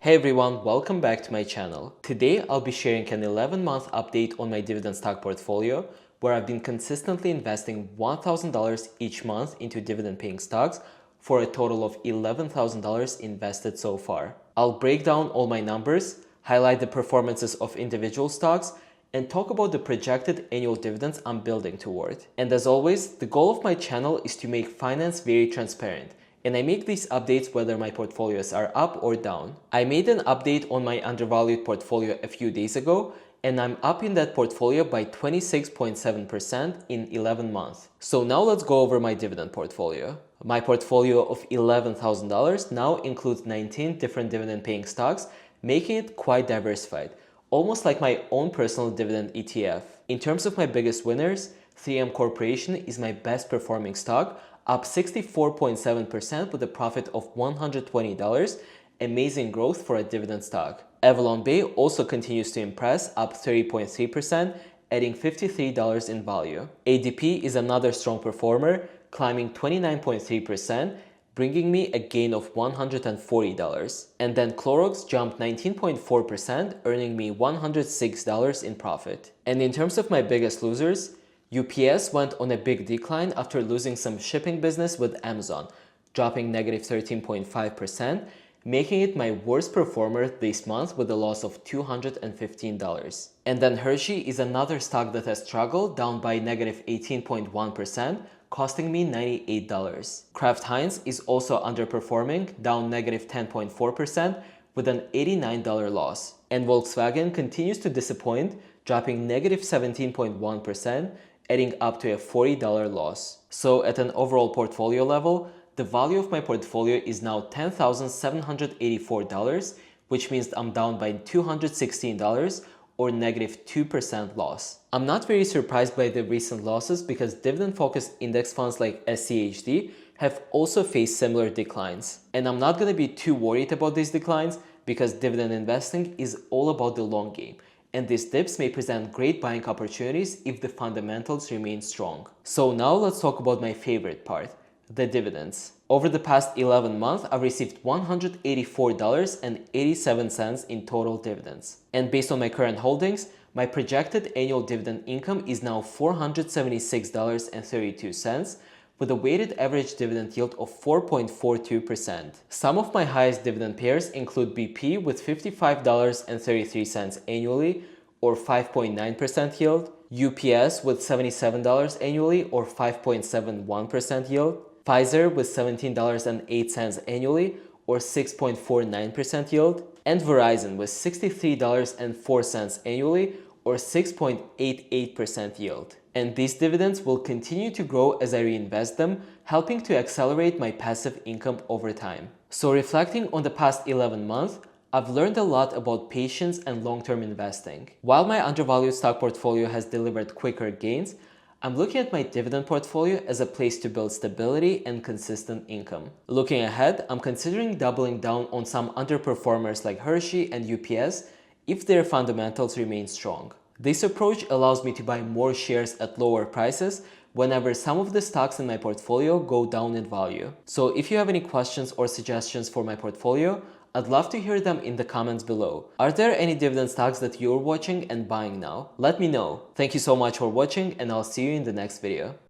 Hey everyone, welcome back to my channel. Today I'll be sharing an 11-month update on my dividend stock portfolio where I've been consistently investing $1,000 each month into dividend-paying stocks for a total of $11,000 invested so far. I'll break down all my numbers, highlight the performances of individual stocks, and talk about the projected annual dividends I'm building toward. And as always, the goal of my channel is to make finance very transparent. And I make these updates whether my portfolios are up or down. I made an update on my undervalued portfolio a few days ago, and I'm up in that portfolio by 26.7% in 11 months. So now let's go over my dividend portfolio. My portfolio of $11,000 now includes 19 different dividend-paying stocks, making it quite diversified, almost like my own personal dividend ETF. In terms of my biggest winners, 3M Corporation is my best performing stock, up 64.7% with a profit of $120, amazing growth for a dividend stock. Avalon Bay also continues to impress, up 30.3%, adding $53 in value. ADP is another strong performer, climbing 29.3%, bringing me a gain of $140. And then Clorox jumped 19.4%, earning me $106 in profit. And in terms of my biggest losers, UPS went on a big decline after losing some shipping business with Amazon, dropping negative 13.5%, making it my worst performer this month with a loss of $215. And then Hershey is another stock that has struggled, down by negative 18.1%, costing me $98. Kraft Heinz is also underperforming, down negative 10.4% with an $89 loss. And Volkswagen continues to disappoint, dropping negative 17.1%, adding up to a $40 loss. So at an overall portfolio level, the value of my portfolio is now $10,784, which means I'm down by $216 or negative 2% loss. I'm not very surprised by the recent losses because dividend-focused index funds like SCHD have also faced similar declines. And I'm not going to be too worried about these declines because dividend investing is all about the long game. And these dips may present great buying opportunities if the fundamentals remain strong. So now let's talk about my favorite part, the dividends. Over the past 11 months, I've received $184.87 in total dividends. And based on my current holdings, my projected annual dividend income is now $476.32, with a weighted average dividend yield of 4.42%. Some of my highest dividend payers include BP with $55.33 annually or 5.9% yield, UPS with $77 annually or 5.71% yield, Pfizer with $17.08 annually or 6.49% yield, and Verizon with $63.04 annually or 6.88% yield. And these dividends will continue to grow as I reinvest them, helping to accelerate my passive income over time. So reflecting on the past 11 months, I've learned a lot about patience and long-term investing. While my undervalued stock portfolio has delivered quicker gains, I'm looking at my dividend portfolio as a place to build stability and consistent income. Looking ahead, I'm considering doubling down on some underperformers like Hershey and UPS if their fundamentals remain strong. This approach allows me to buy more shares at lower prices whenever some of the stocks in my portfolio go down in value. So if you have any questions or suggestions for my portfolio, I'd love to hear them in the comments below. Are there any dividend stocks that you're watching and buying now? Let me know. Thank you so much for watching, and I'll see you in the next video.